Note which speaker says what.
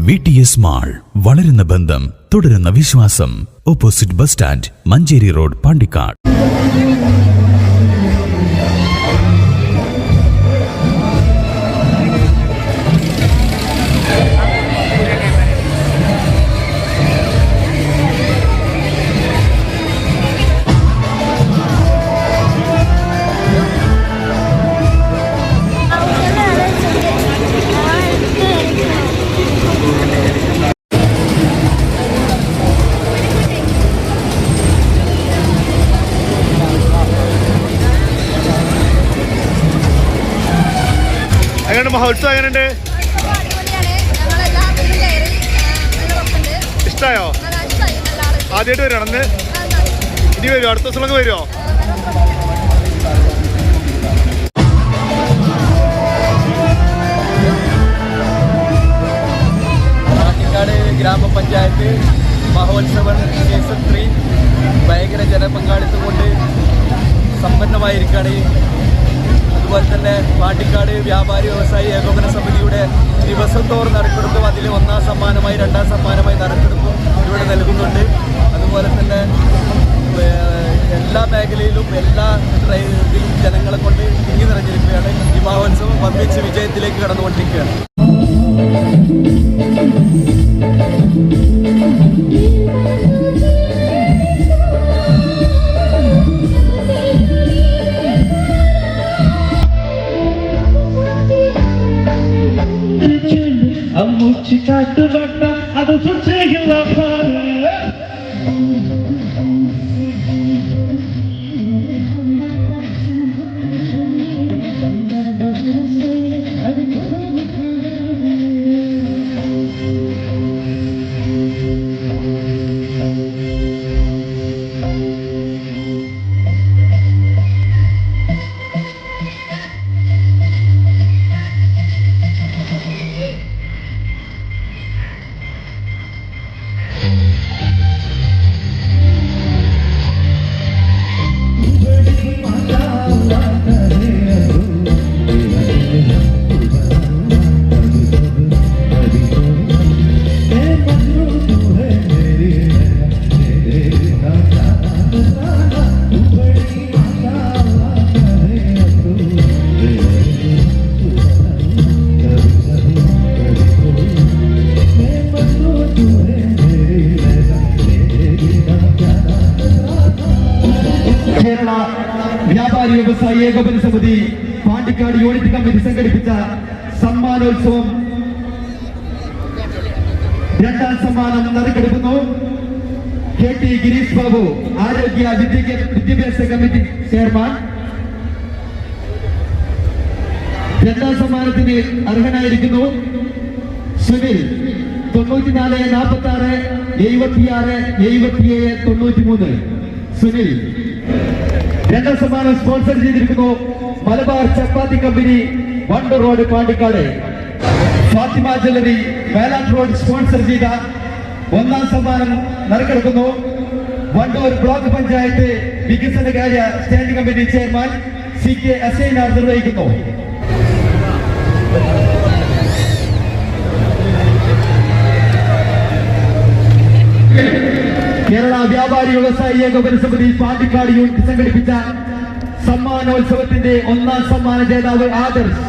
Speaker 1: VTS mall, വളരുന്ന ബന്ധം, തുടരുന്ന വിശ്വാസം. Opposite bus stand, Manjeri road, Pandikkad.
Speaker 2: മഹോത്സവം എങ്ങനെയുണ്ട്? ഇഷ്ടായോ? ആദ്യമായിട്ട് വരുവാണ് അന്ന്? ഇനി വരുമോ? അടുത്ത ദിവസങ്ങളൊക്കെ വരുമോ?
Speaker 3: പാണ്ടിക്കാട് ഗ്രാമപഞ്ചായത്ത് മഹോത്സവം സീസൺ 3 ഭയങ്കര ജനപങ്കാളിത്തം കൊണ്ട് സമ്പന്നമായിരിക്കുകയാണ്. അതുപോലെ തന്നെ പാണ്ടിക്കാട് വ്യാപാരി വ്യവസായി ഏകോപന സമിതിയുടെ ദിവസം തോറും നറുക്കെടുപ്പും അതിൽ 1ാം സമ്മാനമായി 2ാം സമ്മാനമായി നറുക്കെടുപ്പും ഇവിടെ നൽകുന്നുണ്ട്. അതുപോലെ തന്നെ എല്ലാ മേഖലയിലും എല്ലാ ഇതിലും ജനങ്ങളെ കൊണ്ട് തിങ്ങി നിറഞ്ഞിരിക്കുകയാണ്. ഈ മഹോത്സവം വമ്പിച്ച് വിജയത്തിലേക്ക് കടന്നുകൊണ്ടിരിക്കുകയാണ്. വ്യാപാരി വ്യവസായി ഏകോപന സമിതി പാണ്ടിക്കാട് യൂണിറ്റ് കമ്മിറ്റി സംഘടിപ്പിച്ച സമ്മാനോത്സവം 2ാം സമ്മാനം നറുക്കെടുക്കുന്നു. KT ഗിരീഷ് ബാബു, ആരോഗ്യ വിദ്യാഭ്യാസ കമ്മിറ്റി ചെയർമാൻ. 2ാം സമ്മാനത്തിന് അർഹനായിരിക്കുന്നു സുനിൽ. 94 46 76 77 93 സുനിൽ. 2ാം സമ്മാനം സ്പോൺസർ ചെയ്തിരിക്കുന്നു Malabar chapati company, Wandoor road, Pandikkad. Fathima jewellery, Velat road sponsor ചെയ്ത 1ാം സമ്മാനം നറുക്കെടുക്കുന്നു വണ്ടൂർ ബ്ലോക്ക് പഞ്ചായത്ത് വികസനകാര്യ standing committee chairman CK Asainar നിർവഹിക്കുന്നു. കേരള വ്യാപാരി വ്യവസായി ഏകോപന സമിതി പാണ്ടിക്കാട് യൂണിറ്റ് സംഘടിപ്പിച്ച സമ്മാനോത്സവത്തിന്റെ 1ാം സമ്മാന ജേതാവ് ആദർശ്.